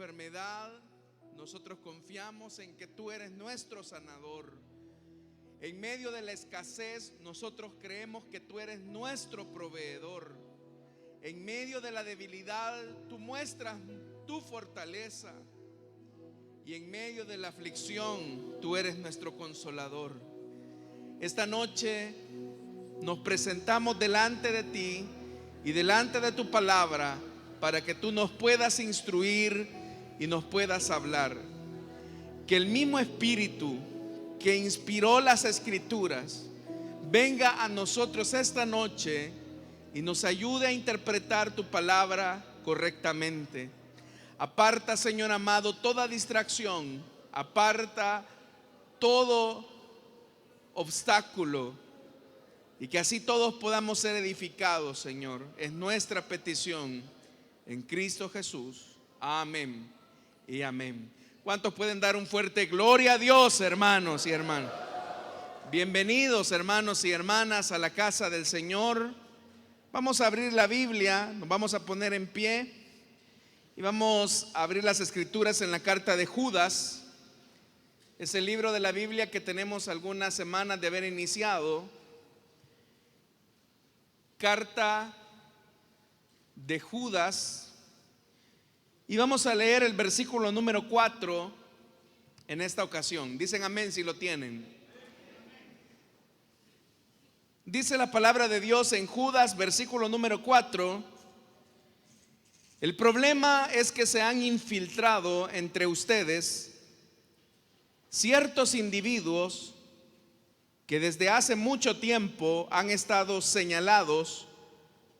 enfermedad, nosotros confiamos en que tú eres nuestro sanador. En medio de la escasez, nosotros creemos que tú eres nuestro proveedor. En medio de la debilidad, tú muestras tu fortaleza. Y en medio de la aflicción, tú eres nuestro consolador. Esta noche nos presentamos delante de ti y delante de tu palabra para que tú nos puedas instruir y nos puedas hablar. Que el mismo Espíritu que inspiró las Escrituras venga a nosotros esta noche y nos ayude a interpretar tu palabra correctamente. Aparta, Señor amado, toda distracción, aparta todo obstáculo, y que así todos podamos ser edificados, Señor. Es nuestra petición en Cristo Jesús. Amén y amén. ¿Cuántos pueden dar un fuerte gloria a Dios, hermanos y hermanas? Bienvenidos, hermanos y hermanas, a la casa del Señor. Vamos a abrir la Biblia, nos vamos a poner en pie y vamos a abrir las Escrituras en la carta de Judas. Es el libro de la Biblia que tenemos algunas semanas de haber iniciado. Carta de Judas. Y vamos a leer el versículo número 4 en esta ocasión. Dicen amén si lo tienen. Dice la palabra de Dios en Judas, versículo número 4. El problema es que se han infiltrado entre ustedes ciertos individuos que desde hace mucho tiempo han estado señalados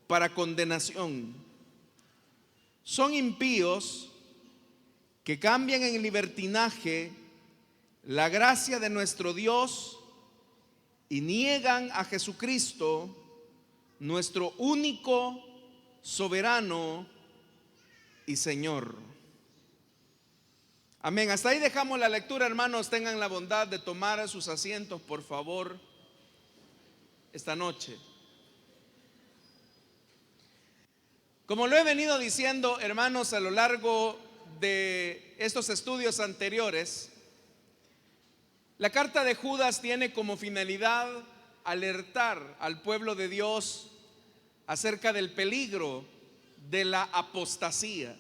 para condenación. Son impíos que cambian en libertinaje la gracia de nuestro Dios y niegan a Jesucristo, nuestro único soberano y Señor. Amén. Hasta ahí dejamos la lectura, hermanos. Tengan la bondad de tomar sus asientos, por favor, esta noche. Como lo he venido diciendo, hermanos, a lo largo de estos estudios anteriores, la carta de Judas tiene como finalidad alertar al pueblo de Dios acerca del peligro de la apostasía.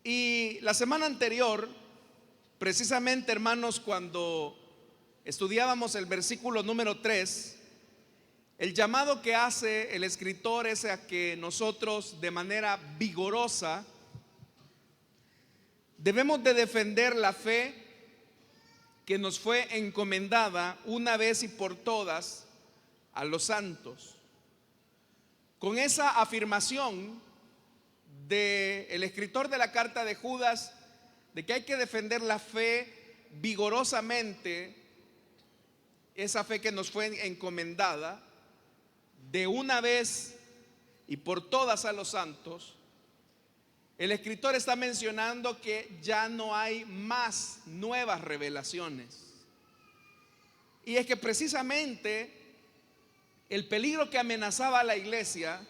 Y la semana anterior, precisamente, hermanos, cuando estudiábamos el versículo número 3, el llamado que hace el escritor es a que nosotros de manera vigorosa debemos de defender la fe que nos fue encomendada una vez y por todas a los santos. Con esa afirmación del escritor de la carta de Judas de que hay que defender la fe vigorosamente, esa fe que nos fue encomendada de una vez y por todas a los santos, el escritor está mencionando que ya no hay más nuevas revelaciones. Y es que precisamente el peligro que amenazaba a la iglesia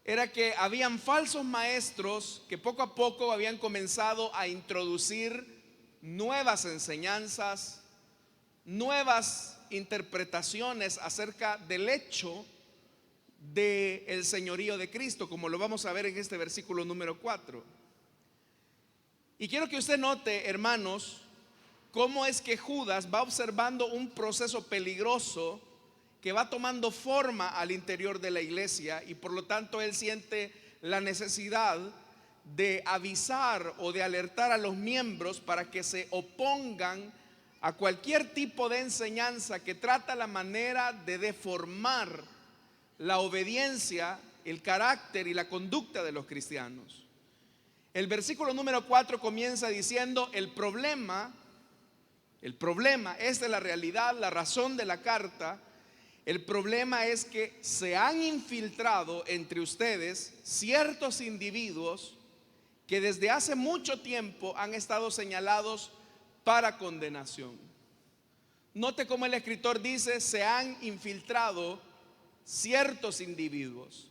era que habían falsos maestros que poco a poco habían comenzado a introducir nuevas enseñanzas, nuevas interpretaciones acerca del hecho del señorío de Cristo, como lo vamos a ver en este versículo número 4. Y quiero que usted note, hermanos, cómo es que Judas va observando un proceso peligroso que va tomando forma al interior de la iglesia, y por lo tanto él siente la necesidad de avisar o de alertar a los miembros para que se opongan a cualquier tipo de enseñanza que trata la manera de deformar la obediencia, el carácter y la conducta de los cristianos. El versículo número 4 comienza diciendo: el problema, esta es la realidad, la razón de la carta. El problema es que se han infiltrado entre ustedes ciertos individuos que desde hace mucho tiempo han estado señalados para condenación. Note cómo el escritor dice: se han infiltrado ciertos individuos.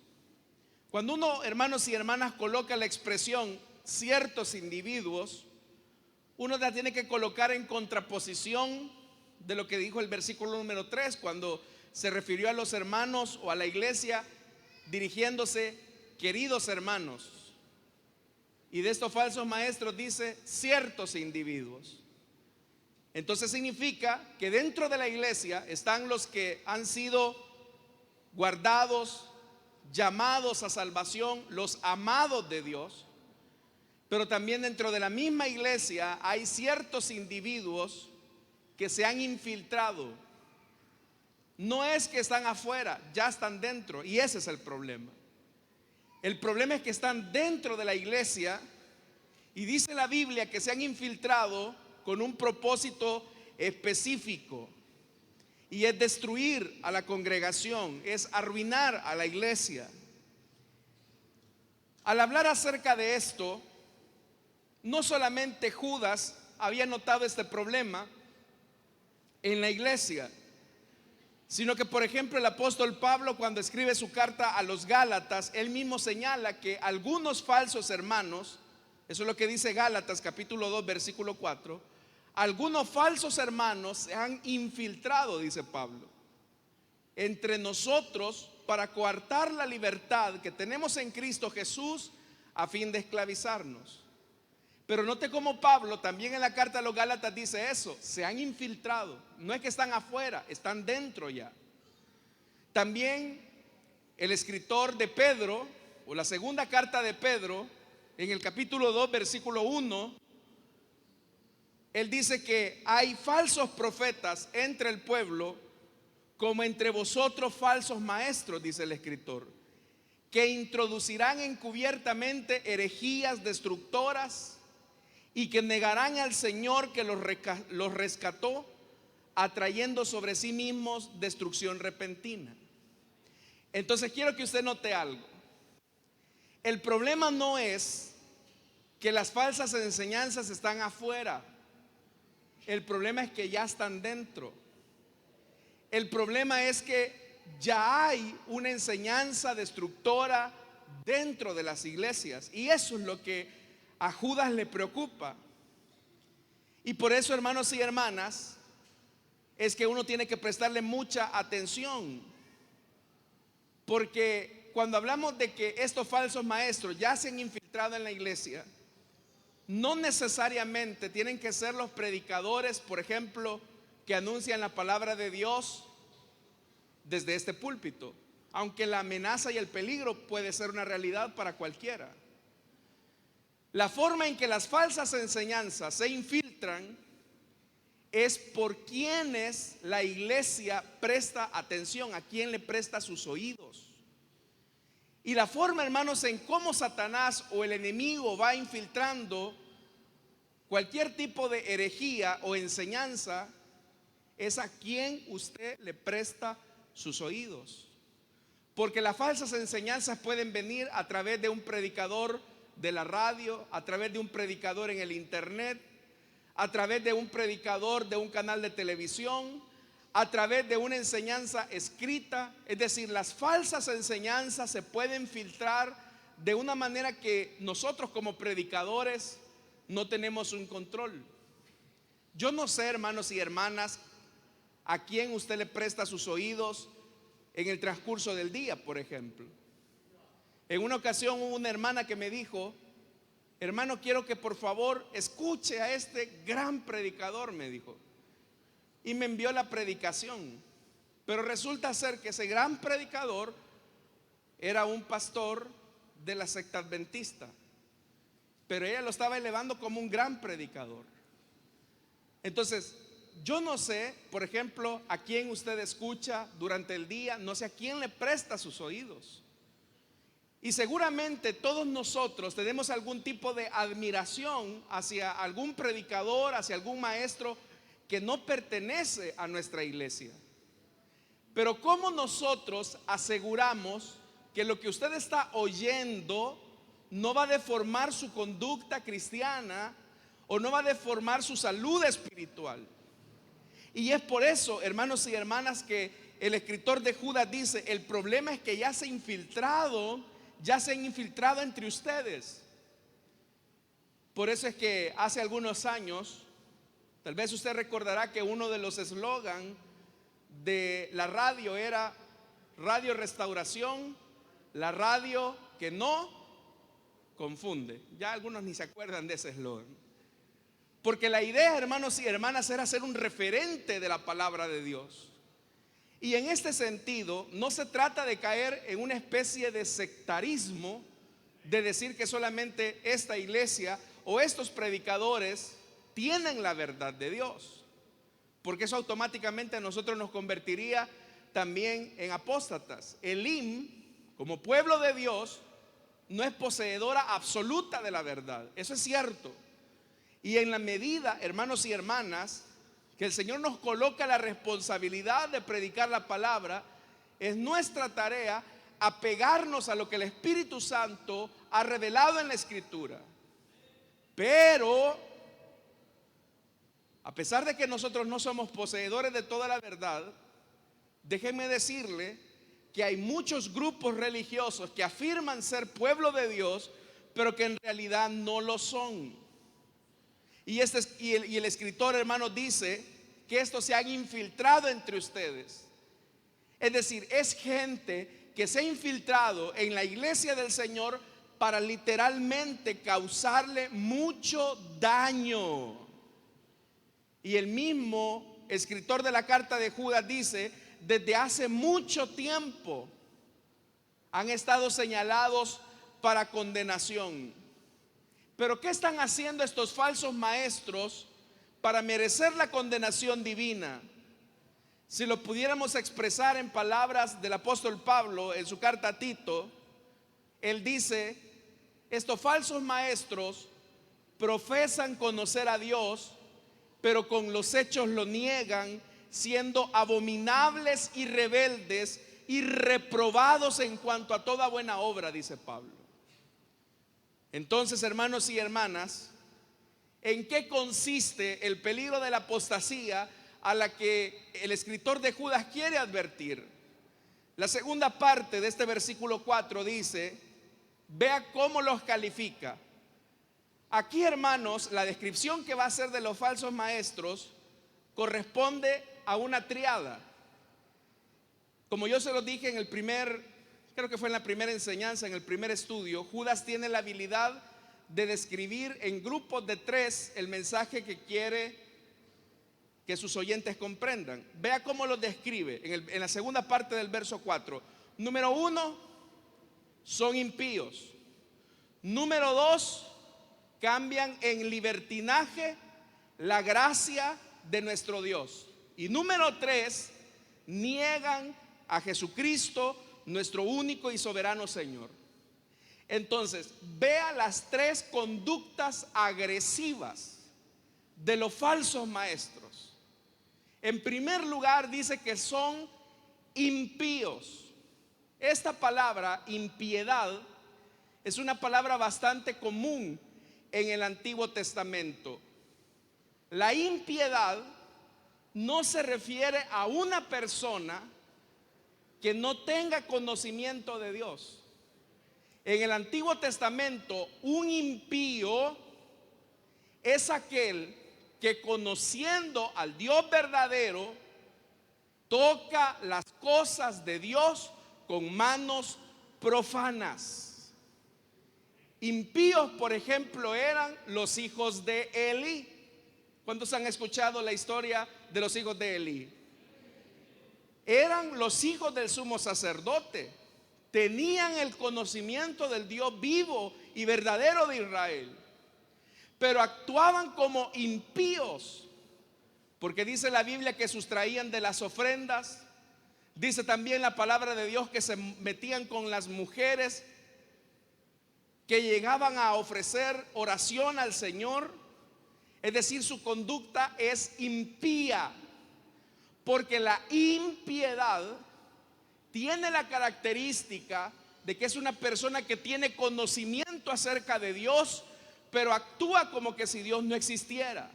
Cuando uno, hermanos y hermanas, coloca la expresión ciertos individuos, uno la tiene que colocar en contraposición de lo que dijo el versículo número 3, cuando se refirió a los hermanos o a la iglesia dirigiéndose, queridos hermanos. Y de estos falsos maestros dice ciertos individuos. Entonces significa que dentro de la iglesia están los que han sido guardados, llamados a salvación, los amados de Dios. Pero también dentro de la misma iglesia hay ciertos individuos que se han infiltrado. No es que están afuera, ya están dentro, y ese es el problema. El problema es que están dentro de la iglesia y dice la Biblia que se han infiltrado con un propósito específico, y es destruir a la congregación, es arruinar a la iglesia. Al hablar acerca de esto, no solamente Judas había notado este problema en la iglesia, sino que, por ejemplo, el apóstol Pablo, cuando escribe su carta a los Gálatas, él mismo señala que algunos falsos hermanos, eso es lo que dice Gálatas capítulo 2 versículo 4, algunos falsos hermanos se han infiltrado, dice Pablo, entre nosotros para coartar la libertad que tenemos en Cristo Jesús a fin de esclavizarnos. Pero note cómo Pablo también en la carta a los Gálatas dice eso, se han infiltrado, no es que están afuera, están dentro ya. También el escritor de Pedro, o la segunda carta de Pedro, en el capítulo 2 versículo 1, él dice que hay falsos profetas entre el pueblo, como entre vosotros falsos maestros, dice el escritor, que introducirán encubiertamente herejías destructoras y que negarán al Señor que los rescató, atrayendo sobre sí mismos destrucción repentina. Entonces quiero que usted note algo. El problema no es que las falsas enseñanzas están afuera. El problema es que ya están dentro. El problema es que ya hay una enseñanza destructora dentro de las iglesias, y eso es lo que a Judas le preocupa. Y por eso, hermanos y hermanas, es que uno tiene que prestarle mucha atención, porque cuando hablamos de que estos falsos maestros ya se han infiltrado en la iglesia, no necesariamente tienen que ser los predicadores, por ejemplo, que anuncian la palabra de Dios desde este púlpito, aunque la amenaza y el peligro puede ser una realidad para cualquiera. La forma en que las falsas enseñanzas se infiltran es por quienes la iglesia presta atención, a quien le presta sus oídos. Y la forma, hermanos, en cómo Satanás o el enemigo va infiltrando cualquier tipo de herejía o enseñanza es a quien usted le presta sus oídos. Porque las falsas enseñanzas pueden venir a través de un predicador de la radio, a través de un predicador en el internet, a través de un predicador de un canal de televisión, a través de una enseñanza escrita. Es decir, las falsas enseñanzas se pueden filtrar de una manera que nosotros como predicadores no tenemos un control. Yo no sé, hermanos y hermanas, a quién usted le presta sus oídos en el transcurso del día, por ejemplo. En una ocasión hubo una hermana que me dijo: hermano, quiero que por favor escuche a este gran predicador, me dijo. Y me envió la predicación. Pero resulta ser que ese gran predicador era un pastor de la secta adventista, pero ella lo estaba elevando como un gran predicador. Entonces, yo no sé, por ejemplo, a quién usted escucha durante el día, no sé a quién le presta sus oídos. Y seguramente todos nosotros tenemos algún tipo de admiración hacia algún predicador, hacia algún maestro que no pertenece a nuestra iglesia. Pero ¿cómo nosotros aseguramos que lo que usted está oyendo no va a deformar su conducta cristiana o no va a deformar su salud espiritual? Y es por eso, hermanos y hermanas, que el escritor de Judas dice: el problema es que ya se han infiltrado entre ustedes. Por eso es que hace algunos años, tal vez usted recordará que uno de los eslogan de la radio era Radio Restauración, la radio que no confunde. Ya algunos ni se acuerdan de ese eslogan. Porque la idea, hermanos y hermanas, era ser un referente de la palabra de Dios. Y en este sentido, no se trata de caer en una especie de sectarismo, de decir que solamente esta iglesia o estos predicadores tienen la verdad de Dios, porque eso automáticamente a nosotros nos convertiría también en apóstatas. Elim, como pueblo de Dios, no es poseedora absoluta de la verdad, eso es cierto. Y en la medida, hermanos y hermanas, que el Señor nos coloca la responsabilidad de predicar la palabra, es nuestra tarea apegarnos a lo que el Espíritu Santo ha revelado en la Escritura. Pero, a pesar de que nosotros no somos poseedores de toda la verdad, déjenme decirle que hay muchos grupos religiosos que afirman ser pueblo de Dios, pero que en realidad no lo son. Y el escritor, hermano, dice que estos se han infiltrado entre ustedes. Es decir, es gente que se ha infiltrado en la iglesia del Señor para literalmente causarle mucho daño. Y el mismo escritor de la carta de Judas dice: desde hace mucho tiempo han estado señalados para condenación. Pero ¿qué están haciendo estos falsos maestros para merecer la condenación divina? Si lo pudiéramos expresar en palabras del apóstol Pablo en su carta a Tito, él dice: estos falsos maestros profesan conocer a Dios, pero con los hechos lo niegan, siendo abominables y rebeldes y reprobados en cuanto a toda buena obra, dice Pablo. Entonces, hermanos y hermanas, ¿en qué consiste el peligro de la apostasía a la que el escritor de Judas quiere advertir? La segunda parte de este versículo 4 dice: vea cómo los califica. Aquí, hermanos, la descripción que va a hacer de los falsos maestros corresponde a una triada. Como yo se lo dije en el creo que fue en la primera enseñanza, en el primer estudio, Judas tiene la habilidad de describir en grupos de 3 el mensaje que quiere que sus oyentes comprendan. Vea cómo lo describe en la segunda parte del verso 4. Número 1, son impíos. Número 2, cambian en libertinaje la gracia de nuestro Dios. Y número 3, niegan a Jesucristo, nuestro único y soberano Señor. Entonces, vea las 3 conductas agresivas de los falsos maestros. En primer lugar, dice que son impíos. Esta palabra, impiedad, es una palabra bastante común en el Antiguo Testamento. La impiedad no se refiere a una persona que no tenga conocimiento de Dios. En el Antiguo Testamento, un impío es aquel que, conociendo al Dios verdadero, toca las cosas de Dios con manos profanas. Impíos, por ejemplo, eran los hijos de Elí. ¿Cuántos han escuchado la historia de los hijos de Elí? Eran los hijos del sumo sacerdote. Tenían el conocimiento del Dios vivo y verdadero de Israel, pero actuaban como impíos, porque dice la Biblia que sustraían de las ofrendas. Dice también la palabra de Dios que se metían con las mujeres que llegaban a ofrecer oración al Señor. Es decir, su conducta es impía, porque la impiedad tiene la característica de que es una persona que tiene conocimiento acerca de Dios, pero actúa como que si Dios no existiera.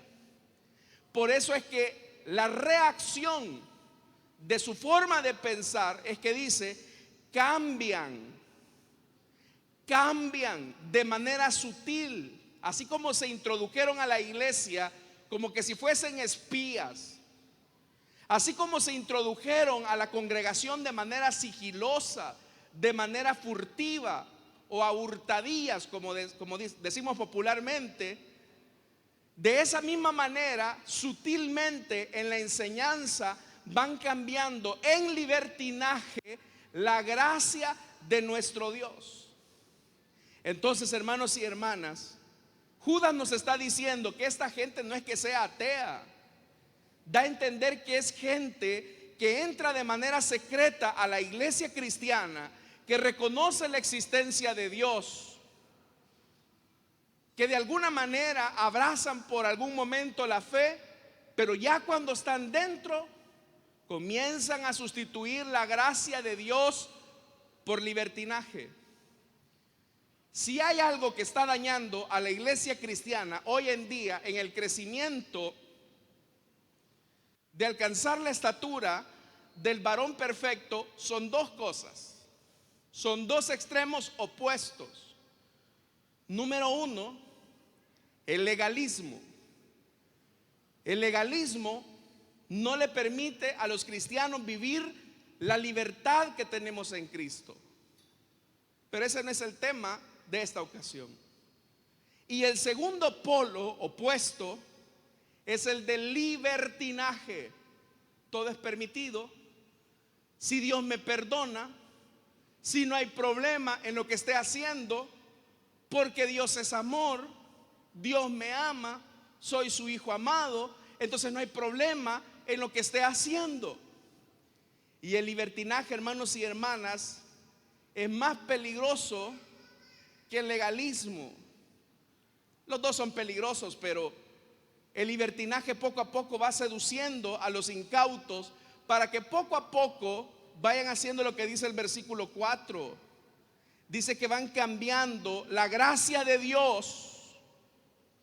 Por eso es que la reacción de su forma de pensar es que dice: cambian de manera sutil. así como se introdujeron a la iglesia como que si fuesen espías, así como se introdujeron a la congregación de manera sigilosa, de manera furtiva o a hurtadillas, como decimos popularmente, de esa misma manera, sutilmente en la enseñanza van cambiando en libertinaje la gracia de nuestro Dios. Entonces, hermanos y hermanas, Judas nos está diciendo que esta gente no es que sea atea, da a entender que es gente que entra de manera secreta a la iglesia cristiana, que reconoce la existencia de Dios, que de alguna manera abrazan por algún momento la fe, pero ya cuando están dentro comienzan a sustituir la gracia de Dios por libertinaje. Si hay algo que está dañando a la iglesia cristiana hoy en día en el crecimiento de alcanzar la estatura del varón perfecto, son dos cosas, son dos extremos opuestos. Número uno, el legalismo. El legalismo no le permite a los cristianos vivir la libertad que tenemos en Cristo. Pero ese no es el tema de esta ocasión. Y el segundo polo opuesto es el del libertinaje. Todo es permitido. Si Dios me perdona, si no hay problema en lo que esté haciendo, porque Dios es amor, Dios me ama, soy su hijo amado, entonces no hay problema en lo que esté haciendo. Y el libertinaje, hermanos y hermanas, es más peligroso que el legalismo. Los dos son peligrosos, pero el libertinaje poco a poco va seduciendo a los incautos para que poco a poco vayan haciendo lo que dice el versículo 4. Dice que van cambiando la gracia de Dios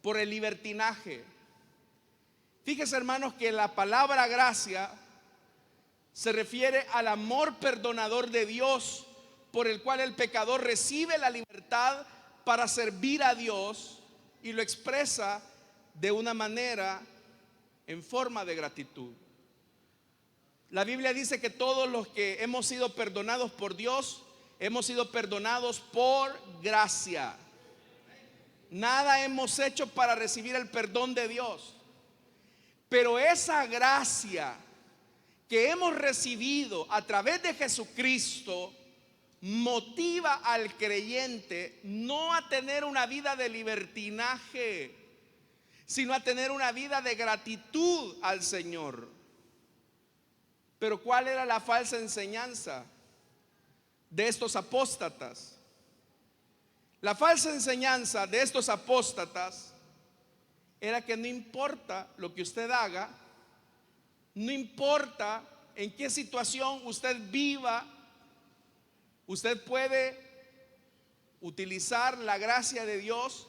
por el libertinaje. Fíjese, hermanos, que la palabra gracia se refiere al amor perdonador de Dios, por el cual el pecador recibe la libertad para servir a Dios y lo expresa de una manera en forma de gratitud. La Biblia dice que todos los que hemos sido perdonados por Dios, hemos sido perdonados por gracia. Nada hemos hecho para recibir el perdón de Dios. Pero esa gracia que hemos recibido a través de Jesucristo motiva al creyente no a tener una vida de libertinaje, sino a tener una vida de gratitud al Señor. Pero ¿cuál era la falsa enseñanza de estos apóstatas? La falsa enseñanza de estos apóstatas era que no importa lo que usted haga, no importa en qué situación usted viva, usted puede utilizar la gracia de Dios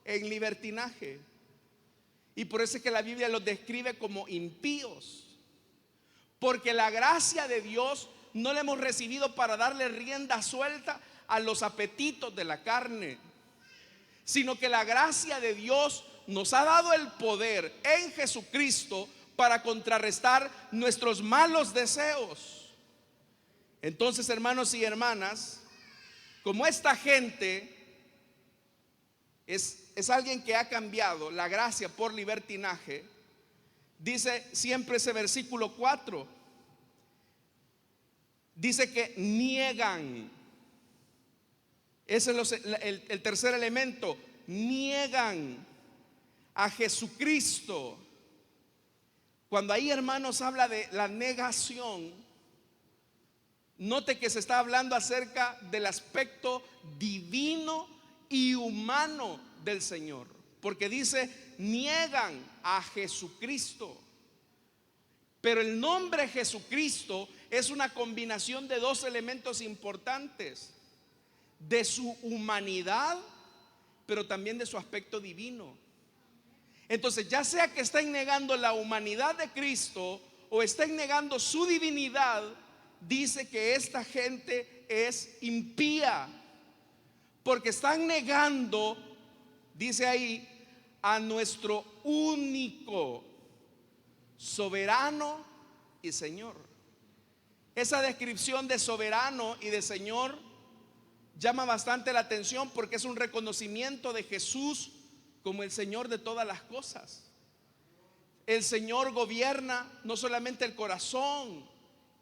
en libertinaje. Y por eso es que la Biblia los describe como impíos, porque la gracia de Dios no la hemos recibido para darle rienda suelta a los apetitos de la carne, sino que la gracia de Dios nos ha dado el poder en Jesucristo para contrarrestar nuestros malos deseos. Entonces, hermanos y hermanas, como esta gente es alguien que ha cambiado la gracia por libertinaje, dice siempre ese versículo 4, dice que niegan. Ese es el tercer elemento, niegan a Jesucristo. Cuando ahí, hermanos, habla de la negación, note que se está hablando acerca del aspecto divino y humano del Señor, porque dice niegan a Jesucristo. Pero el nombre Jesucristo es una combinación de dos elementos importantes: de su humanidad, pero también de su aspecto divino. Entonces, ya sea que estén negando la humanidad de Cristo o estén negando su divinidad, dice que esta gente es impía, porque están negando Dice ahí, a nuestro único, soberano y Señor. Esa descripción de soberano y de Señor llama bastante la atención porque es un reconocimiento de Jesús como el Señor de todas las cosas. El Señor gobierna no solamente el corazón,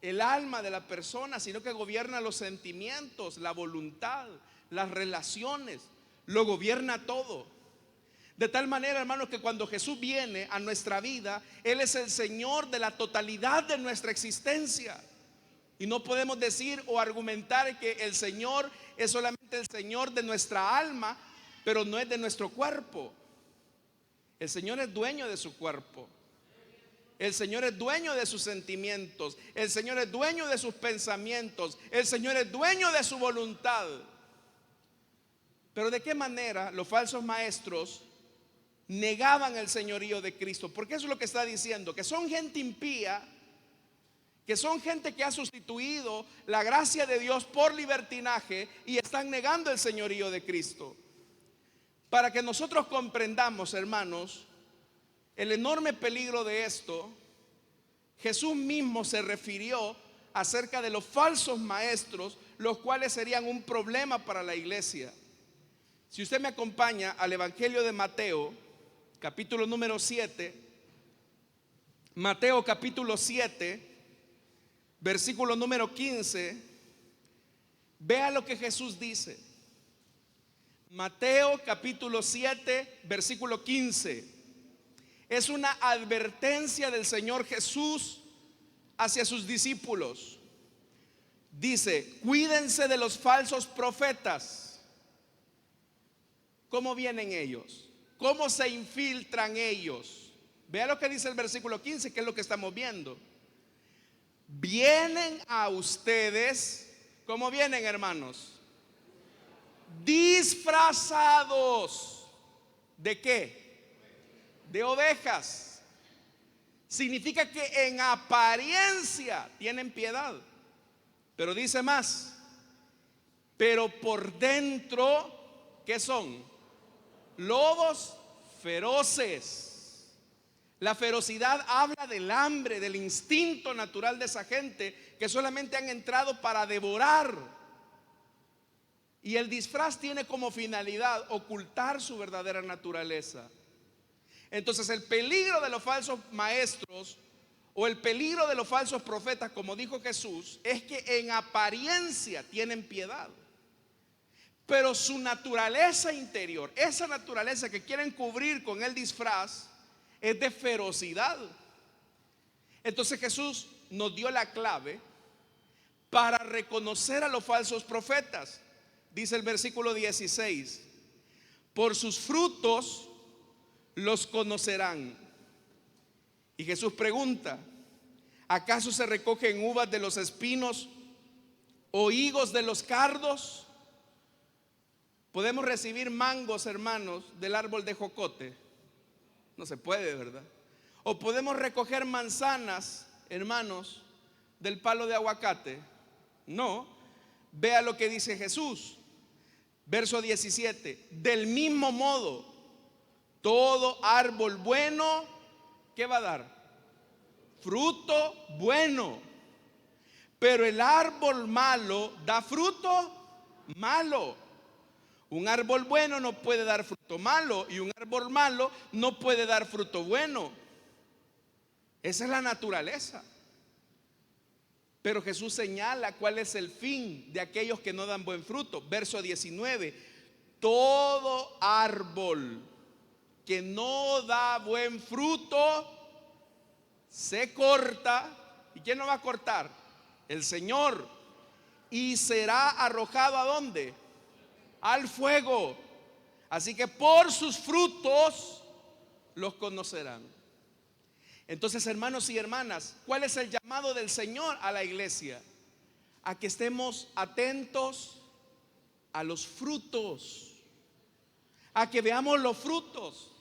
el alma de la persona, sino que gobierna los sentimientos, la voluntad, las relaciones, lo gobierna todo. De tal manera, hermanos, que cuando Jesús viene a nuestra vida, Él es el Señor de la totalidad de nuestra existencia. Y no podemos decir o argumentar que el Señor es solamente el Señor de nuestra alma, pero no es de nuestro cuerpo. El Señor es dueño de su cuerpo. El Señor es dueño de sus sentimientos. El Señor es dueño de sus pensamientos. El Señor es dueño de su voluntad. Pero ¿de qué manera los falsos maestros negaban el señorío de Cristo? Porque eso es lo que está diciendo, que son gente impía, que son gente que ha sustituido la gracia de Dios por libertinaje y están negando el señorío de Cristo. Para que nosotros comprendamos, hermanos, el enorme peligro de esto, Jesús mismo se refirió acerca de los falsos maestros, los cuales serían un problema para la iglesia. Si usted me acompaña al Evangelio de Mateo, capítulo número 7, Mateo capítulo 7, versículo número 15, vea lo que Jesús dice. Mateo capítulo 7, versículo 15. Es una advertencia del Señor Jesús hacia sus discípulos. Dice, cuídense de los falsos profetas. ¿Cómo vienen ellos? ¿Cómo se infiltran ellos? Vea lo que dice el versículo 15, que es lo que estamos viendo. Vienen a ustedes, ¿cómo vienen, hermanos? Disfrazados. ¿De qué? De ovejas. Significa que en apariencia tienen piedad. Pero dice más. Pero por dentro, ¿qué son? Lobos feroces. La ferocidad habla del hambre, del instinto natural de esa gente que solamente han entrado para devorar. Y el disfraz tiene como finalidad ocultar su verdadera naturaleza. Entonces el peligro de los falsos maestros o el peligro de los falsos profetas, como dijo Jesús, es que en apariencia tienen piedad, pero su naturaleza interior, esa naturaleza que quieren cubrir con el disfraz, es de ferocidad. Entonces Jesús nos dio la clave para reconocer a los falsos profetas. Dice el versículo 16: por sus frutos los conocerán. Y Jesús pregunta: ¿acaso se recogen uvas de los espinos o higos de los cardos? ¿Podemos recibir mangos, hermanos, del árbol de jocote? No se puede, ¿verdad? ¿O podemos recoger manzanas, hermanos, del palo de aguacate? No. Vea lo que dice Jesús. Verso 17: del mismo modo, todo árbol bueno, ¿qué va a dar? Fruto bueno. Pero el árbol malo da fruto malo. Un árbol bueno no puede dar fruto malo y un árbol malo no puede dar fruto bueno. Esa es la naturaleza. Pero Jesús señala cuál es el fin de aquellos que no dan buen fruto. Verso 19: todo árbol que no da buen fruto se corta. ¿Y quién lo va a cortar? El Señor. Y será arrojado ¿a dónde? Al fuego. Así que por sus frutos los conocerán. Entonces, hermanos y hermanas, ¿cuál es el llamado del Señor a la iglesia? A que estemos atentos a los frutos, a que veamos los frutos.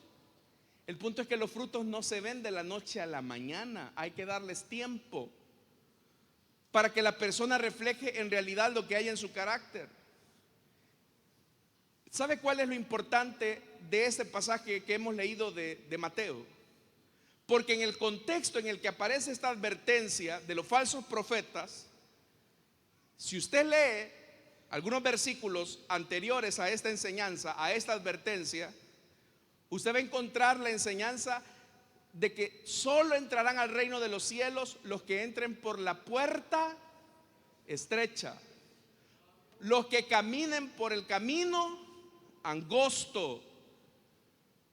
El punto es que los frutos no se ven de la noche a la mañana. Hay que darles tiempo para que la persona refleje en realidad lo que hay en su carácter. ¿Sabe cuál es lo importante de este pasaje que hemos leído de Mateo. Porque en el contexto en el que aparece esta advertencia de los falsos profetas, si usted lee algunos versículos anteriores a esta enseñanza, a esta advertencia, usted va a encontrar la enseñanza de que solo entrarán al reino de los cielos los que entren por la puerta estrecha, los que caminen por el camino angosto.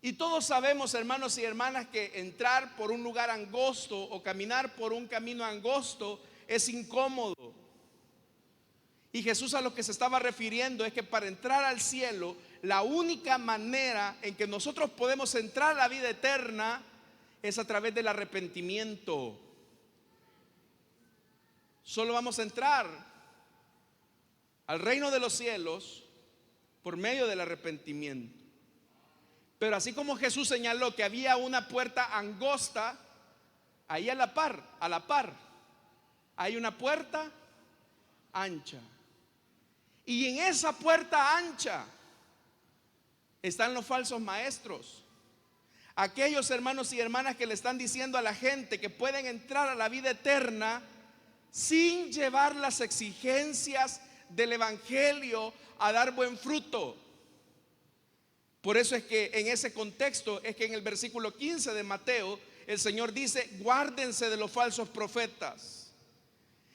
Y todos sabemos, hermanos y hermanas, que entrar por un lugar angosto o caminar por un camino angosto es incómodo. Y Jesús a lo que se estaba refiriendo es que para entrar al cielo, la única manera en que nosotros podemos entrar a la vida eterna es a través del arrepentimiento. Solo vamos a entrar al reino de los cielos por medio del arrepentimiento. Pero así como Jesús señaló que había una puerta angosta, ahí a la par, hay una puerta ancha. Y en esa puerta ancha están los falsos maestros. Aquellos hermanos y hermanas que le están diciendo a la gente que pueden entrar a la vida eterna sin llevar las exigencias del evangelio a dar buen fruto. Por eso es que en ese contexto es que en el versículo 15 de Mateo el Señor dice: guárdense de los falsos profetas.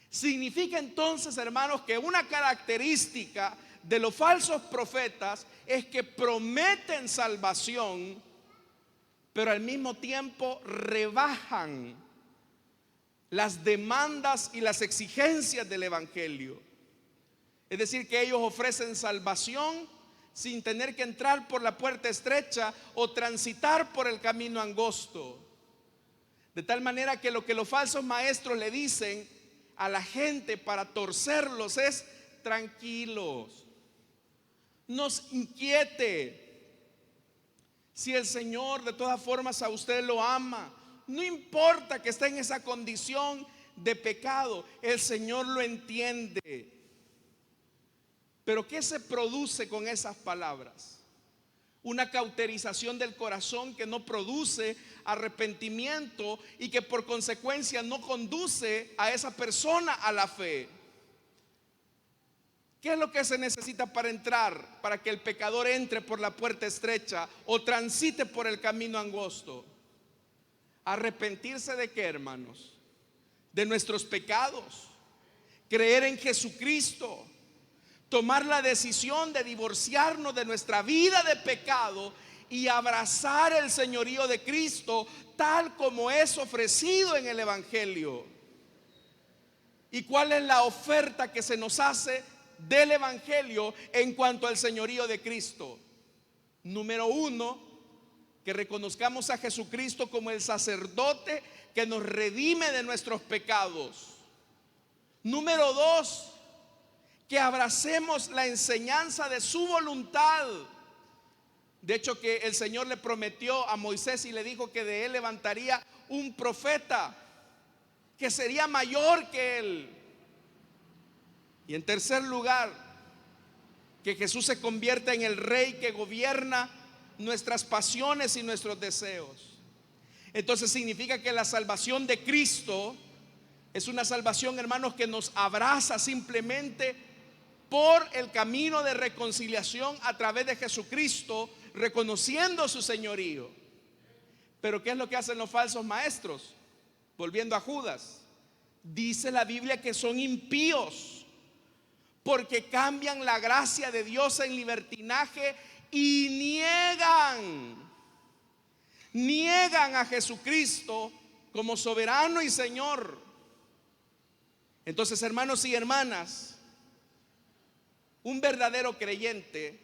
Significa entonces, hermanos, que una característica de los falsos profetas es que prometen salvación, pero al mismo tiempo rebajan las demandas y las exigencias del evangelio. Es decir, que ellos ofrecen salvación sin tener que entrar por la puerta estrecha o transitar por el camino angosto. De tal manera que lo que los falsos maestros le dicen a la gente para torcerlos es: tranquilos, no se inquiete. Si el Señor de todas formas a usted lo ama, no importa que esté en esa condición de pecado, el Señor lo entiende. Pero ¿qué se produce con esas palabras? Una cauterización del corazón que no produce arrepentimiento y que por consecuencia no conduce a esa persona a la fe. ¿Qué es lo que se necesita para entrar, para que el pecador entre por la puerta estrecha o transite por el camino angosto? Arrepentirse de qué, hermanos? De nuestros pecados, creer en Jesucristo, tomar la decisión de divorciarnos de nuestra vida de pecado y abrazar el señorío de Cristo tal como es ofrecido en el evangelio. ¿Y cuál es la oferta que se nos hace del evangelio en cuanto al señorío de Cristo? Número uno, que reconozcamos a Jesucristo como el sacerdote que nos redime de nuestros pecados. Número dos, que abracemos la enseñanza de su voluntad. De hecho, que el Señor le prometió a Moisés y le dijo que de él levantaría un profeta que sería mayor que él. Y en tercer lugar, que Jesús se convierta en el rey que gobierna nuestras pasiones y nuestros deseos. Entonces significa que la salvación de Cristo es una salvación, hermanos, que nos abraza simplemente por el camino de reconciliación a través de Jesucristo, reconociendo su señorío. Pero ¿qué es lo que hacen los falsos maestros? Volviendo a Judas, dice la Biblia que son impíos, porque cambian la gracia de Dios en libertinaje y niegan a Jesucristo como soberano y Señor. Entonces, hermanos y hermanas, un verdadero creyente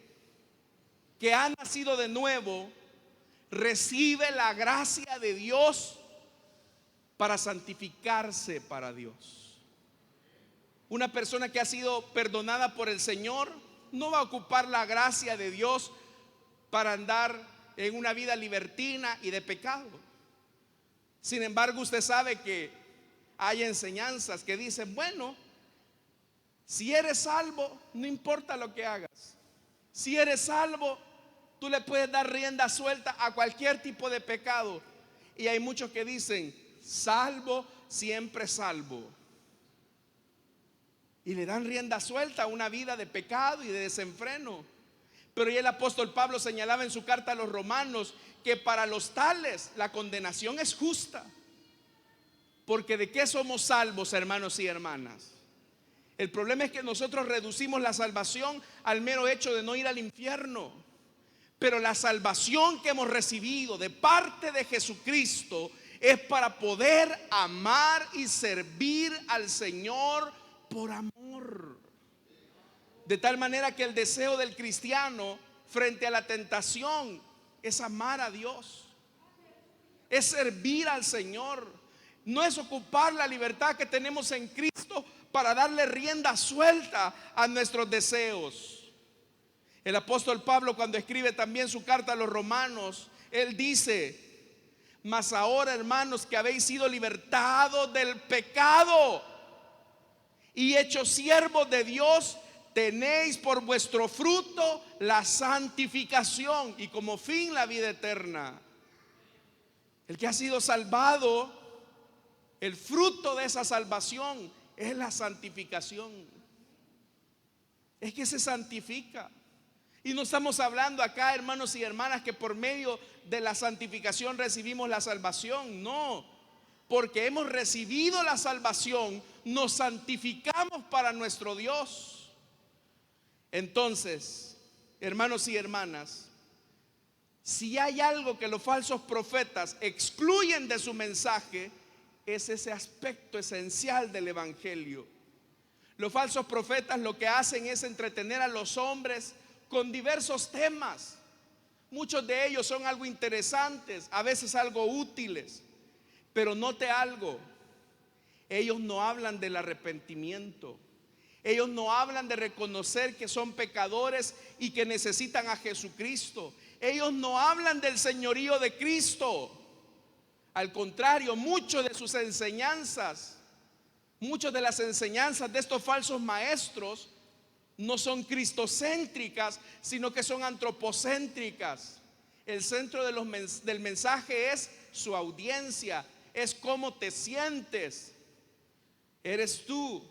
que ha nacido de nuevo recibe la gracia de Dios para santificarse para Dios. Una persona que ha sido perdonada por el Señor no va a ocupar la gracia de Dios para andar en una vida libertina y de pecado. Sin embargo, usted sabe que hay enseñanzas que dicen: bueno, si eres salvo, no importa lo que hagas. Si eres salvo, Tú le puedes dar rienda suelta a cualquier tipo de pecado. Y hay muchos que dicen, salvo, siempre salvo. Y le dan rienda suelta a una vida de pecado y de desenfreno. Pero ya el apóstol Pablo señalaba en su carta a los romanos que para los tales la condenación es justa. Porque ¿de qué somos salvos, hermanos y hermanas? El problema es que nosotros reducimos la salvación al mero hecho de no ir al infierno. Pero la salvación que hemos recibido de parte de Jesucristo es para poder amar y servir al Señor por amor. De tal manera que el deseo del cristiano frente a la tentación es amar a Dios, es servir al Señor. No es ocupar la libertad que tenemos en Cristo para darle rienda suelta a nuestros deseos. El apóstol Pablo, cuando escribe también su carta a los romanos, él dice: mas ahora, hermanos, que habéis sido libertados del pecado y hechos siervos de Dios, tenéis por vuestro fruto la santificación y como fin la vida eterna. El que ha sido salvado, el fruto de esa salvación es la santificación. Es que se santifica. Y no estamos hablando acá, hermanos y hermanas, que por medio de la santificación recibimos la salvación. No, porque hemos recibido la salvación, nos santificamos para nuestro Dios. Entonces, hermanos y hermanas, si hay algo que los falsos profetas excluyen de su mensaje, es ese aspecto esencial del evangelio. Los falsos profetas lo que hacen es entretener a los hombres con diversos temas. Muchos de ellos son algo interesantes, a veces algo útiles. Pero note algo: ellos no hablan del arrepentimiento. Ellos no hablan de reconocer que son pecadores y que necesitan a Jesucristo. Ellos no hablan del señorío de Cristo. Al contrario, muchas de las enseñanzas de estos falsos maestros no son cristocéntricas, sino que son antropocéntricas. El centro del mensaje es su audiencia, es cómo te sientes, eres tú.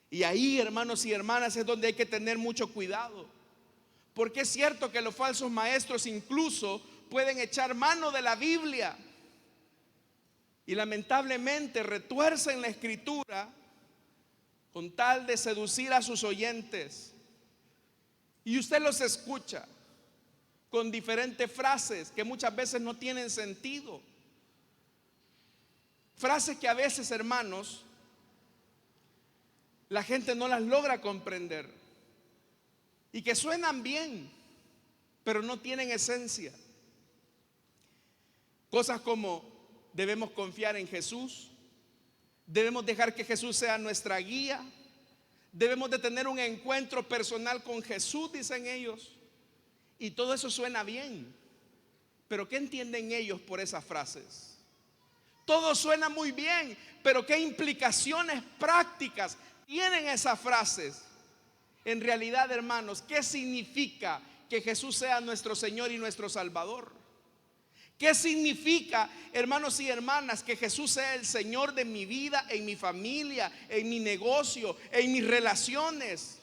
Y ahí, hermanos y hermanas, es donde hay que tener mucho cuidado, porque es cierto que los falsos maestros incluso pueden echar mano de la Biblia y lamentablemente retuercen la escritura con tal de seducir a sus oyentes. Y usted los escucha con diferentes frases que muchas veces no tienen sentido. Frases que a veces, hermanos, la gente no las logra comprender y que suenan bien, pero no tienen esencia. Cosas como: debemos confiar en Jesús, debemos dejar que Jesús sea nuestra guía, debemos de tener un encuentro personal con Jesús, dicen ellos. Y todo eso suena bien, pero ¿qué entienden ellos por esas frases? Todo suena muy bien, pero ¿qué implicaciones prácticas tienen esas frases? En realidad, hermanos, ¿qué significa que Jesús sea nuestro Señor y nuestro Salvador? ¿Qué significa, hermanos y hermanas, que Jesús sea el Señor de mi vida, en mi familia, en mi negocio, en mis relaciones?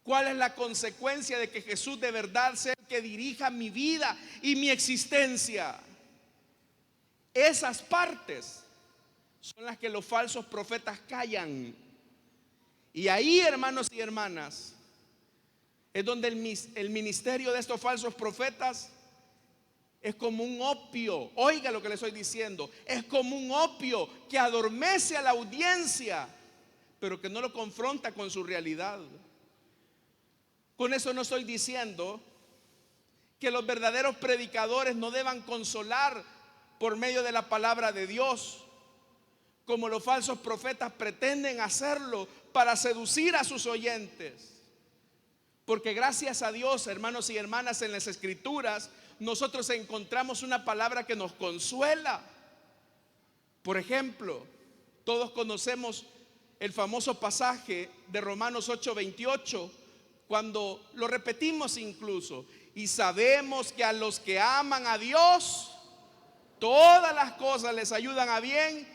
¿Cuál es la consecuencia de que Jesús de verdad sea el que dirija mi vida y mi existencia? Esas partes son las que los falsos profetas callan. Y ahí, hermanos y hermanas, es donde el ministerio de estos falsos profetas es como un opio. Oiga lo que le estoy diciendo: es como un opio que adormece a la audiencia, pero que no lo confronta con su realidad. Con eso no estoy diciendo que los verdaderos predicadores no deban consolar por medio de la palabra de Dios, como los falsos profetas pretenden hacerlo para seducir a sus oyentes. Porque gracias a Dios, hermanos y hermanas, en las Escrituras nosotros encontramos una palabra que nos consuela. Por ejemplo, todos conocemos el famoso pasaje de Romanos 8:28, cuando lo repetimos incluso, Y sabemos que a los que aman a Dios, todas las cosas les ayudan a bien.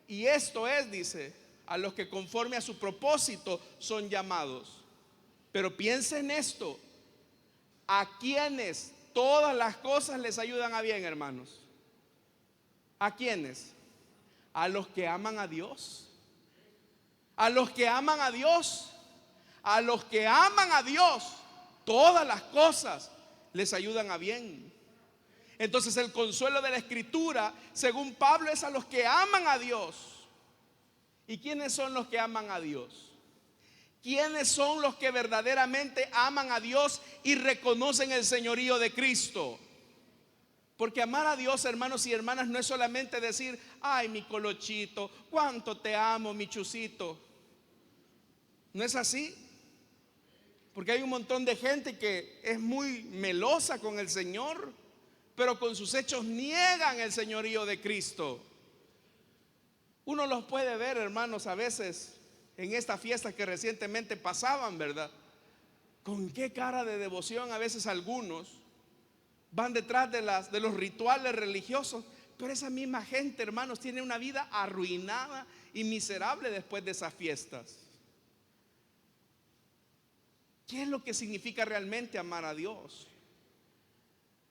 Y esto es, dice, a los que conforme a su propósito son llamados. Pero piensa en esto: ¿a quiénes todas las cosas les ayudan a bien, hermanos? ¿A quiénes? A los que aman a Dios. A los que aman a Dios. A los que aman a Dios, todas las cosas les ayudan a bien. Entonces el consuelo de la Escritura, según Pablo, es a los que aman a Dios. ¿Y quiénes son los que aman a Dios? ¿Quiénes son los que verdaderamente aman a Dios y reconocen el señorío de Cristo? Porque amar a Dios, hermanos y hermanas, no es solamente decir: ay, mi colochito, cuánto te amo, mi chusito. No es así. Porque hay un montón de gente que es muy melosa con el Señor, pero con sus hechos niegan el señorío de Cristo. Uno los puede ver, hermanos, a veces en estas fiestas que recientemente pasaban, ¿verdad? Con qué cara de devoción a veces algunos van detrás de los rituales religiosos. Pero esa misma gente, hermanos, tiene una vida arruinada y miserable después de esas fiestas. ¿Qué es lo que significa realmente amar a Dios?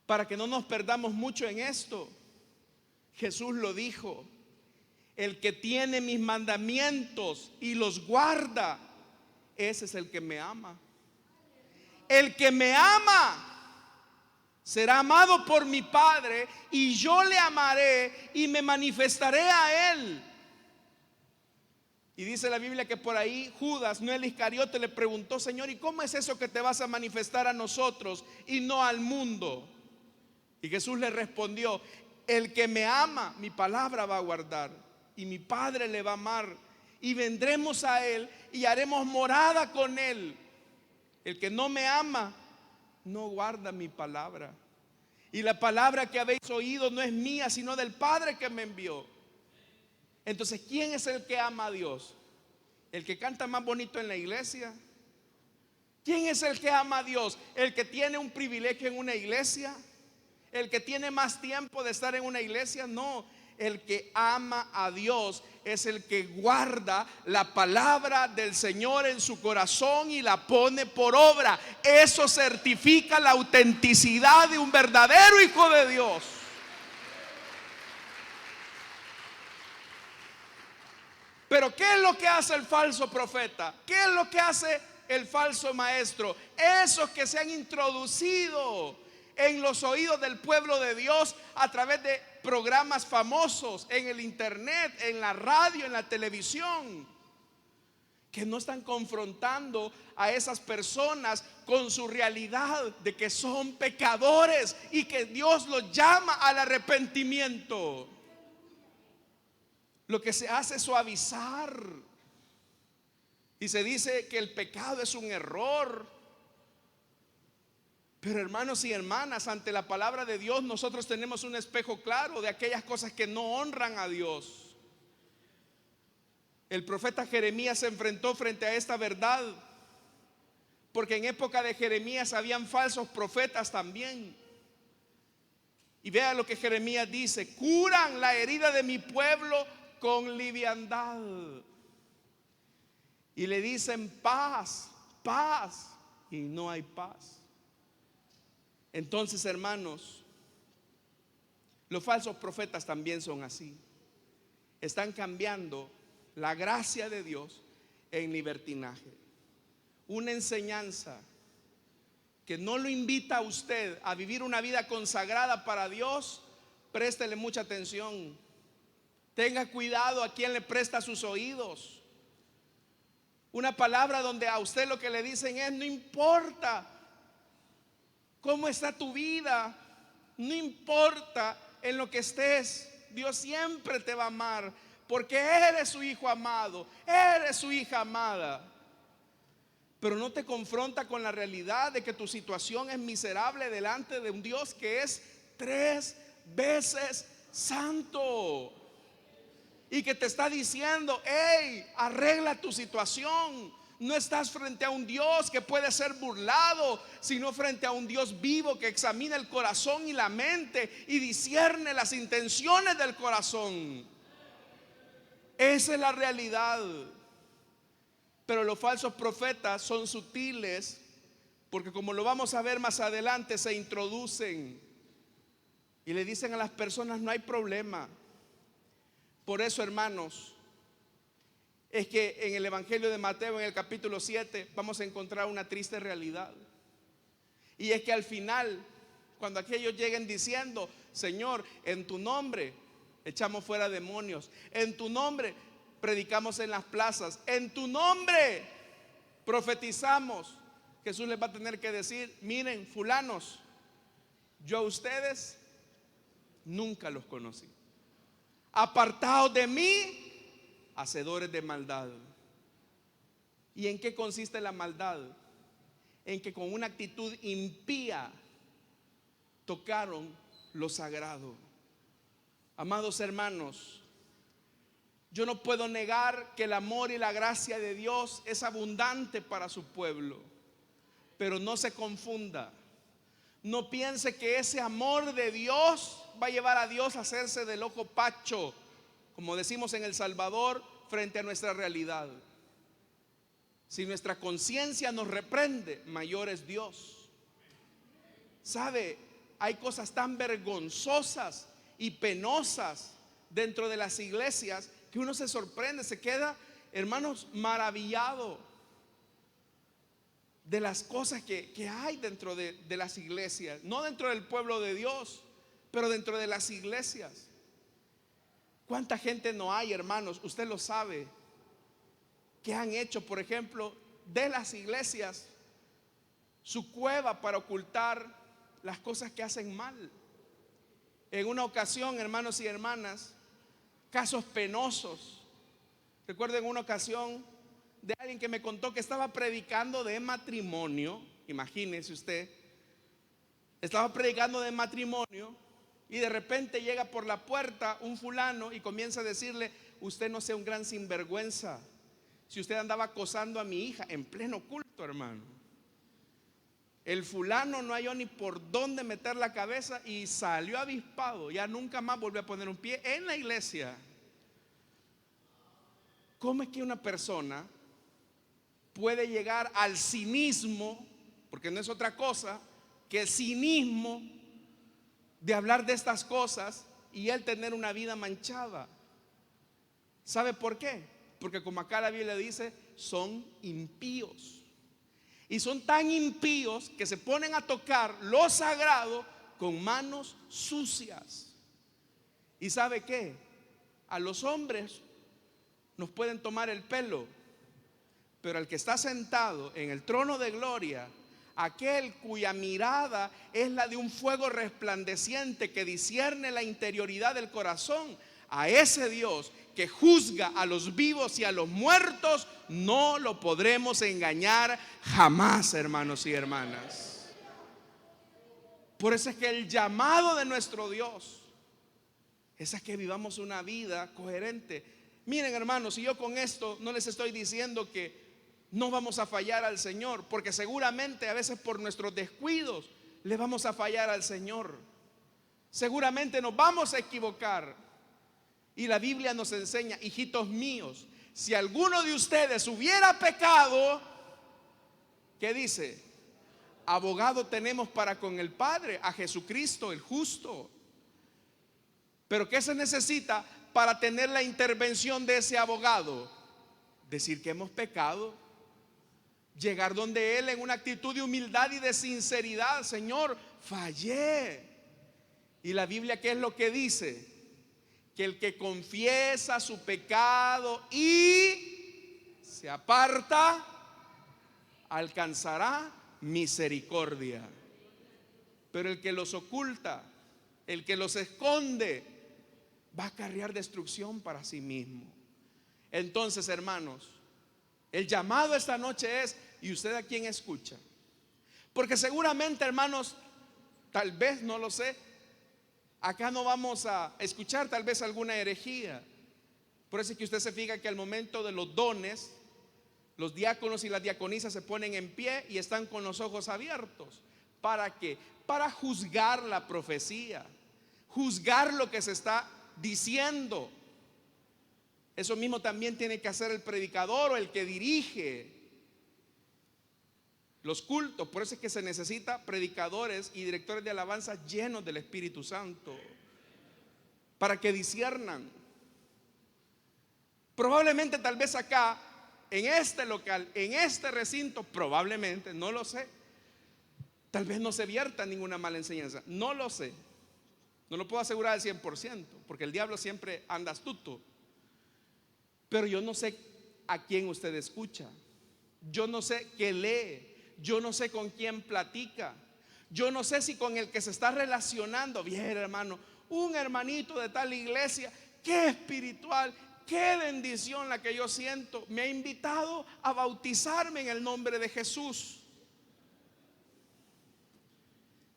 Para que no nos perdamos mucho en esto, Jesús lo dijo: el que tiene mis mandamientos y los guarda, ese es el que me ama. El que me ama será amado por mi Padre, y yo le amaré y me manifestaré a él. Y dice la Biblia que por ahí Judas, no el Iscariote, le preguntó: Señor, ¿y cómo es eso que te vas a manifestar a nosotros y no al mundo? Y Jesús le respondió: el que me ama, mi palabra va a guardar, y mi Padre le va a amar, y vendremos a él y haremos morada con él. El que no me ama no guarda mi palabra, y la palabra que habéis oído no es mía, sino del Padre que me envió. Entonces, ¿quién es el que ama a Dios? ¿El que canta más bonito en la iglesia? ¿Quién es el que ama a Dios? ¿El que tiene un privilegio en una iglesia? ¿El que tiene más tiempo de estar en una iglesia? No, el que ama a Dios es el que guarda la palabra del Señor en su corazón y la pone por obra. Eso certifica la autenticidad de un verdadero hijo de Dios. Pero ¿qué es lo que hace el falso profeta? ¿Qué es lo que hace el falso maestro? Esos que se han introducido en los oídos del pueblo de Dios a través de programas famosos en el internet, en la radio, en la televisión, que no están confrontando a esas personas con su realidad de que son pecadores y que Dios los llama al arrepentimiento. Lo que se hace es suavizar, y se dice que el pecado es un error. Pero hermanos y hermanas, ante la palabra de Dios nosotros tenemos un espejo claro de aquellas cosas que no honran a Dios. El profeta Jeremías se enfrentó frente a esta verdad, porque en época de Jeremías habían falsos profetas también. Y vea lo que Jeremías dice: curan la herida de mi pueblo con liviandad, y le dicen paz, paz, y no hay paz. Entonces, hermanos, los falsos profetas también son así. Están cambiando la gracia de Dios en libertinaje. Una enseñanza que no lo invita a usted a vivir una vida consagrada para Dios. Préstele mucha atención. Tenga cuidado a quien le presta sus oídos. Una palabra donde a usted lo que le dicen es: no importa cómo está tu vida, no importa en lo que estés, Dios siempre te va a amar, porque eres su hijo amado, eres su hija amada. Pero no te confronta con la realidad de que tu situación es miserable delante de un Dios que es 3 veces santo, y que te está diciendo: hey, arregla tu situación. No estás frente a un Dios que puede ser burlado, sino frente a un Dios vivo que examina el corazón y la mente y discierne las intenciones del corazón. Esa es la realidad. Pero los falsos profetas son sutiles, porque como lo vamos a ver más adelante, se introducen y le dicen a las personas: no hay problema. Por eso, hermanos, es que en el Evangelio de Mateo, en el capítulo 7, vamos a encontrar una triste realidad. Y es que al final, cuando aquellos lleguen diciendo: Señor, en tu nombre echamos fuera demonios, en tu nombre predicamos en las plazas, en tu nombre profetizamos, Jesús les va a tener que decir: miren, fulanos, yo a ustedes nunca los conocí. Apartados de mí, hacedores de maldad. ¿Y en qué consiste la maldad? En que con una actitud impía tocaron lo sagrado. Amados hermanos, yo no puedo negar que el amor y la gracia de Dios es abundante para su pueblo, pero no se confunda. No piense que ese amor de Dios va a llevar a Dios a hacerse de loco pacho, como decimos en El Salvador, frente a nuestra realidad. Si nuestra conciencia nos reprende, mayor es Dios. ¿Sabe? Hay cosas tan vergonzosas y penosas dentro de las iglesias que uno se sorprende, se queda, hermanos, maravillado de las cosas que hay dentro de las iglesias. No dentro del pueblo de Dios, pero dentro de las iglesias. ¿Cuánta gente no hay, hermanos? Usted lo sabe, que han hecho, por ejemplo, de las iglesias su cueva para ocultar las cosas que hacen mal. En una ocasión, hermanos y hermanas, casos penosos. Recuerdo en una ocasión de alguien que me contó que estaba predicando de matrimonio. Imagínese usted, estaba predicando de matrimonio y de repente llega por la puerta un fulano y comienza a decirle: usted no sea un gran sinvergüenza, si usted andaba acosando a mi hija en pleno culto, hermano. El fulano no halló ni por dónde meter la cabeza y salió avispado. Ya nunca más volvió a poner un pie en la iglesia. ¿Cómo es que una persona puede llegar al cinismo, porque no es otra cosa que el cinismo de hablar de estas cosas y él tener una vida manchada? ¿Sabe por qué? Porque como acá la Biblia dice, son impíos. Y son tan impíos que se ponen a tocar lo sagrado con manos sucias. ¿Y sabe qué? A los hombres nos pueden tomar el pelo, pero al que está sentado en el trono de gloria, aquel cuya mirada es la de un fuego resplandeciente que discierne la interioridad del corazón, a ese Dios que juzga a los vivos y a los muertos, no lo podremos engañar jamás, hermanos y hermanas. Por eso es que el llamado de nuestro Dios es a que vivamos una vida coherente. Miren, hermanos, y yo con esto no les estoy diciendo que no vamos a fallar al Señor, porque seguramente a veces por nuestros descuidos le vamos a fallar al Señor. Seguramente nos vamos a equivocar. Y la Biblia nos enseña: hijitos míos, si alguno de ustedes hubiera pecado, ¿qué dice? Abogado tenemos para con el Padre, a Jesucristo el justo. Pero ¿qué se necesita para tener la intervención de ese abogado? Decir que hemos pecado, llegar donde Él en una actitud de humildad y de sinceridad: Señor, fallé. Y la Biblia, ¿qué es lo que dice? Que el que confiesa su pecado y se aparta, alcanzará misericordia. Pero el que los oculta, el que los esconde, va a acarrear destrucción para sí mismo. Entonces, hermanos, el llamado esta noche es: ¿y usted a quién escucha? Porque seguramente, hermanos, tal vez, no lo sé, acá no vamos a escuchar tal vez alguna herejía. Por eso es que usted se fija que al momento de los dones, Los diáconos y las diaconisas se ponen en pie y están con los ojos abiertos. ¿Para qué? Para juzgar la profecía, juzgar lo que se está diciendo. Eso mismo también tiene que hacer el predicador o el que dirige los cultos. Por eso es que se necesita predicadores y directores de alabanza llenos del Espíritu Santo, para que disciernan. Probablemente, tal vez acá, en este local, en este recinto, probablemente, no lo sé, tal vez no se vierta ninguna mala enseñanza, no lo sé, no lo puedo asegurar al 100%, porque el diablo siempre anda astuto. Pero yo no sé a quién usted escucha, yo no sé qué lee, yo no sé con quién platica, yo no sé si con el que se está relacionando, bien hermano, un hermanito de tal iglesia, qué espiritual, qué bendición la que yo siento, me ha invitado a bautizarme en el nombre de Jesús.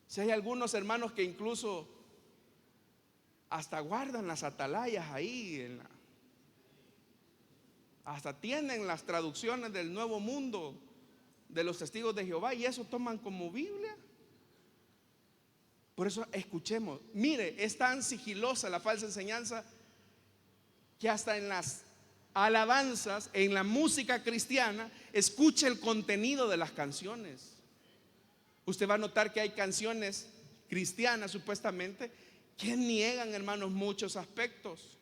Si hay algunos hermanos que incluso hasta guardan las atalayas ahí, hasta tienen las traducciones del Nuevo Mundo de los Testigos de Jehová, y eso toman como Biblia. Por eso escuchemos. Mire, es tan sigilosa la falsa enseñanza que hasta en las alabanzas, en la música cristiana, escuche el contenido de las canciones. Usted va a notar que hay canciones cristianas supuestamente que niegan, hermanos, muchos aspectos.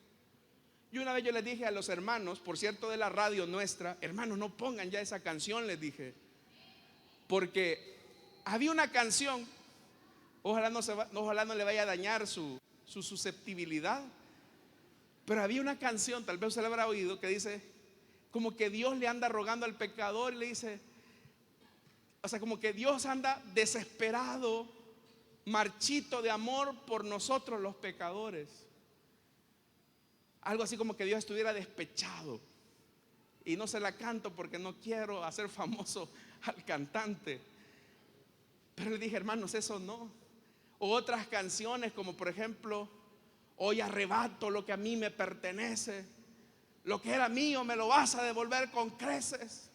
Y una vez yo les dije a los hermanos, por cierto, de la radio nuestra, hermanos, no pongan ya esa canción, les dije, porque había una canción, ojalá no le vaya a dañar su susceptibilidad, pero había una canción, tal vez usted la habrá oído, que dice como que Dios le anda rogando al pecador y le dice, o sea, como que Dios anda desesperado, marchito de amor por nosotros los pecadores. Algo así como que Dios estuviera despechado. Y no se la canto porque no quiero hacer famoso al cantante. Pero le dije, hermanos, eso no. O otras canciones como por ejemplo, hoy arrebato lo que a mí me pertenece, lo que era mío me lo vas a devolver con creces.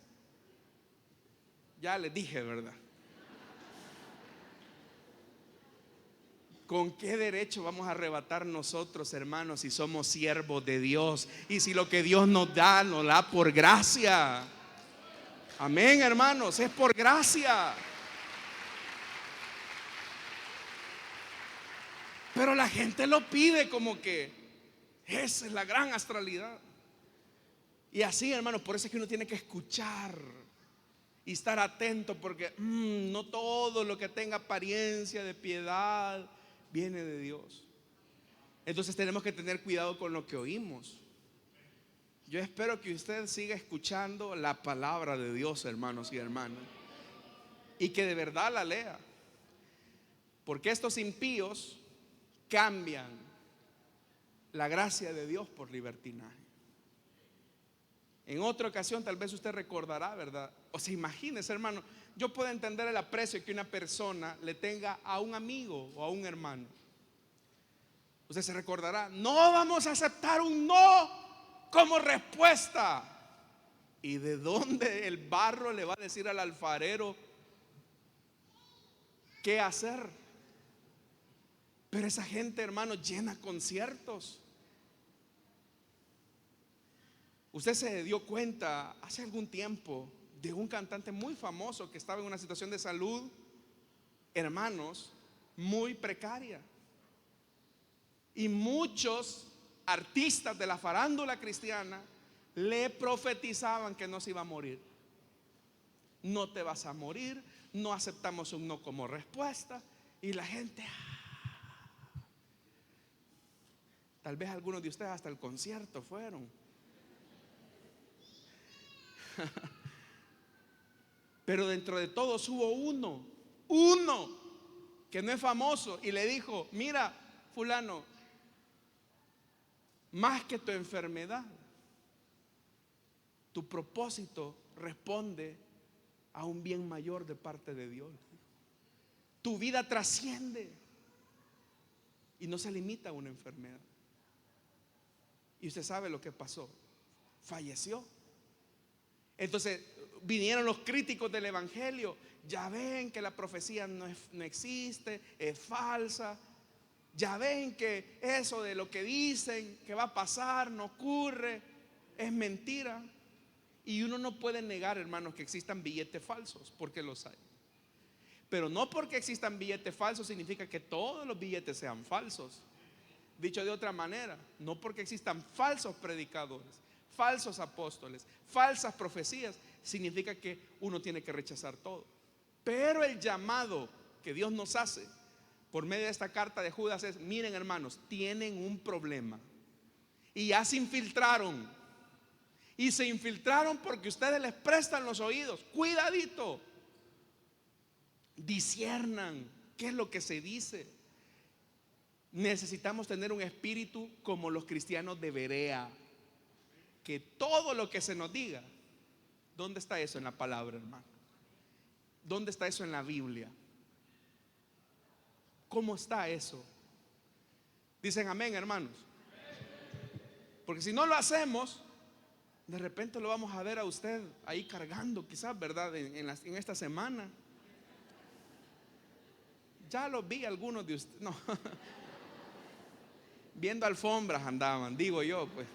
Ya les dije, ¿verdad? ¿Con qué derecho vamos a arrebatar nosotros, hermanos, si somos siervos de Dios? Y si lo que Dios nos da por gracia. Amén, hermanos, es por gracia. Pero la gente lo pide como que esa es la gran astralidad. Y así, hermanos, por eso es que uno tiene que escuchar y estar atento, porque no todo lo que tenga apariencia de piedad viene de Dios. Entonces tenemos que tener cuidado con lo que oímos. Yo espero que usted siga escuchando la palabra de Dios, hermanos y hermanas, y que de verdad la lea, porque estos impíos cambian la gracia de Dios por libertinaje. En otra ocasión tal vez usted recordará, ¿verdad? O se imagínese, hermano, yo puedo entender el aprecio que una persona le tenga a un amigo o a un hermano. Usted se recordará, no vamos a aceptar un no como respuesta. ¿Y de dónde el barro le va a decir al alfarero qué hacer? Pero esa gente, hermano, llena conciertos. Usted se dio cuenta hace algún tiempo de un cantante muy famoso que estaba en una situación de salud, hermanos, muy precaria. Y muchos artistas de la farándula cristiana le profetizaban que no se iba a morir. No te vas a morir, no aceptamos un no como respuesta. Y la gente, tal vez algunos de ustedes hasta el concierto fueron. Pero dentro de todos hubo uno que no es famoso y le dijo, mira, fulano, más que tu enfermedad, tu propósito responde a un bien mayor de parte de Dios. Tu vida trasciende y no se limita a una enfermedad. Y usted sabe lo que pasó, falleció. Entonces vinieron los críticos del evangelio. Ya ven que la profecía no existe, es falsa. Ya ven que eso de lo que dicen que va a pasar no ocurre, es mentira. Y uno no puede negar, hermanos, que existan billetes falsos, porque los hay. Pero no porque existan billetes falsos significa que todos los billetes sean falsos. Dicho de otra manera, no porque existan falsos predicadores, falsos apóstoles, falsas profecías, significa que uno tiene que rechazar todo. Pero el llamado que Dios nos hace por medio de esta carta de Judas es: miren, hermanos, tienen un problema y ya se infiltraron. Y se infiltraron porque ustedes les prestan los oídos. Cuidadito, disciernan qué es lo que se dice. Necesitamos tener un espíritu como los cristianos de Berea, que todo lo que se nos diga, ¿dónde está eso en la palabra, hermano? ¿Dónde está eso en la Biblia? ¿Cómo está eso? Dicen amén, hermanos. Porque si no lo hacemos, de repente lo vamos a ver a usted ahí cargando, quizás, ¿verdad? En esta semana. Ya lo vi algunos de ustedes. No. Viendo alfombras andaban, digo yo, pues.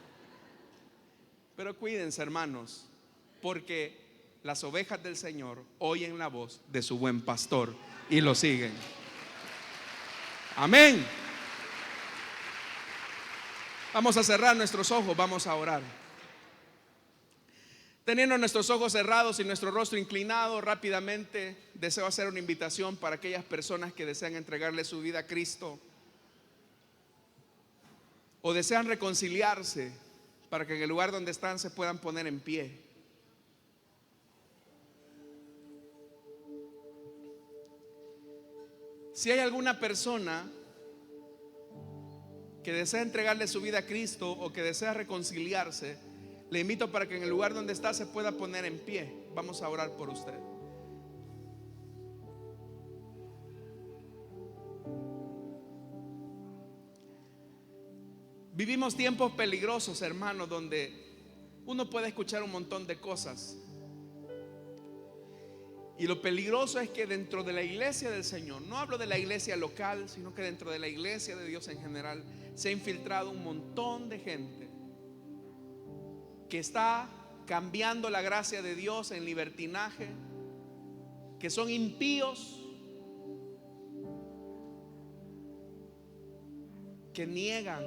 Pero cuídense, hermanos, porque las ovejas del Señor oyen la voz de su buen pastor y lo siguen. Amén. Vamos a cerrar nuestros ojos, vamos a orar. Teniendo nuestros ojos cerrados y nuestro rostro inclinado, rápidamente deseo hacer una invitación para aquellas personas que desean entregarle su vida a Cristo o desean reconciliarse, para que en el lugar donde están se puedan poner en pie. Si hay alguna persona que desea entregarle su vida a Cristo o que desea reconciliarse, le invito para que en el lugar donde está se pueda poner en pie. Vamos a orar por usted. Vivimos tiempos peligrosos, hermanos, donde uno puede escuchar un montón de cosas. Y lo peligroso es que dentro de la iglesia del Señor, no hablo de la iglesia local, sino que dentro de la iglesia de Dios en general, se ha infiltrado un montón de gente que está cambiando la gracia de Dios en libertinaje, que son impíos, que niegan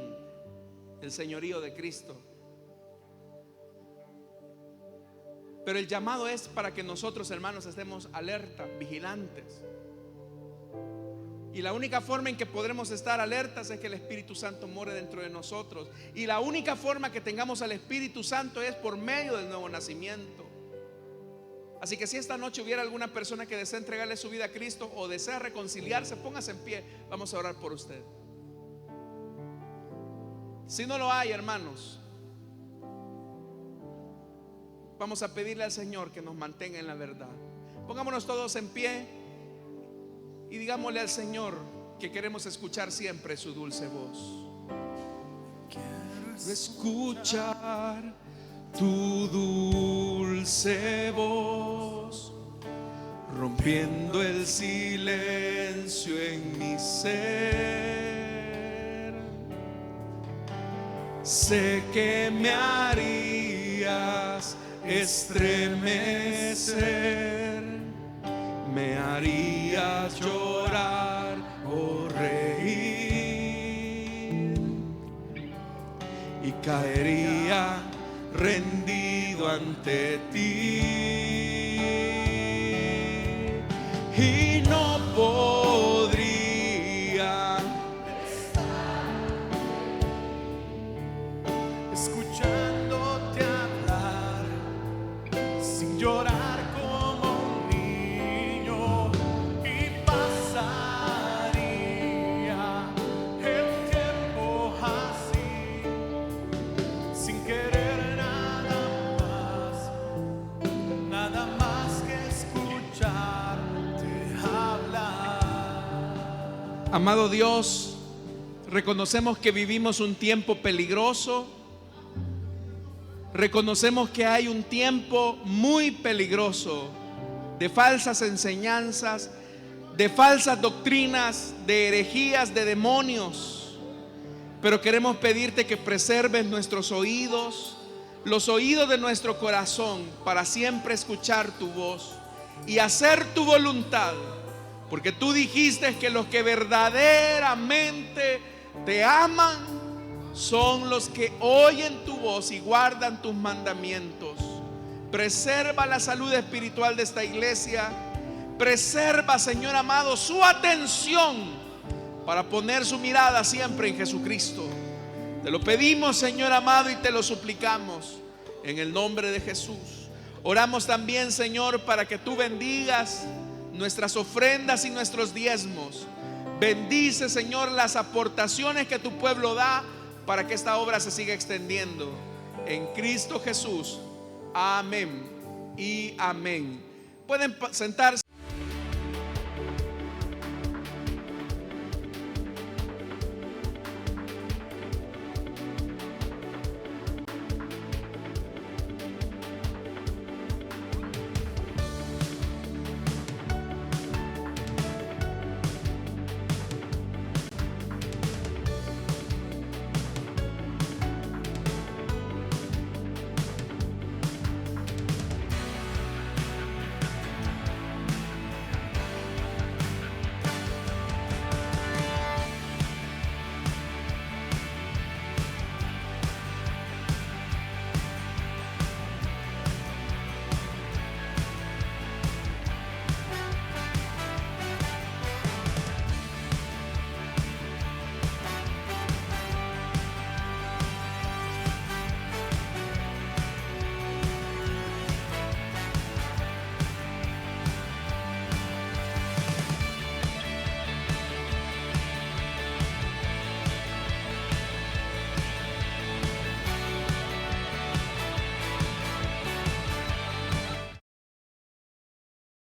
el señorío de Cristo. Pero el llamado es para que nosotros, hermanos, estemos alertas, vigilantes. Y la única forma en que podremos estar alertas es que el Espíritu Santo more dentro de nosotros. Y la única forma que tengamos al Espíritu Santo es por medio del nuevo nacimiento. Así que si esta noche hubiera alguna persona que desea entregarle su vida a Cristo o desea reconciliarse, póngase en pie. Vamos a orar por usted. Si no lo hay, hermanos, vamos a pedirle al Señor que nos mantenga en la verdad. Pongámonos todos en pie y digámosle al Señor que queremos escuchar siempre su dulce voz. Quiero escuchar tu dulce voz, rompiendo el silencio en mi ser. Sé que me harías estremecer, me harías llorar o reír, y caería rendido ante ti, y no podría escuchándote hablar sin llorar como un niño, y pasaría el tiempo así sin querer nada más que escucharte hablar. Amado Dios, reconocemos que vivimos un tiempo peligroso. reconocemos que hay un tiempo muy peligroso de falsas enseñanzas, de falsas doctrinas, de herejías, de demonios. Pero queremos pedirte que preserves nuestros oídos, los oídos de nuestro corazón, para siempre escuchar tu voz y hacer tu voluntad. Porque tú dijiste que los que verdaderamente te aman son los que oyen tu voz y guardan tus mandamientos. Preserva la salud espiritual de esta iglesia. Preserva, Señor amado, su atención para poner su mirada siempre en Jesucristo. Te lo pedimos, Señor amado, y te lo suplicamos en el nombre de Jesús. Oramos también, Señor, para que tú bendigas nuestras ofrendas y nuestros diezmos. Bendice, Señor, las aportaciones que tu pueblo da para que esta obra se siga extendiendo. En Cristo Jesús. Amén y amén. Pueden sentarse.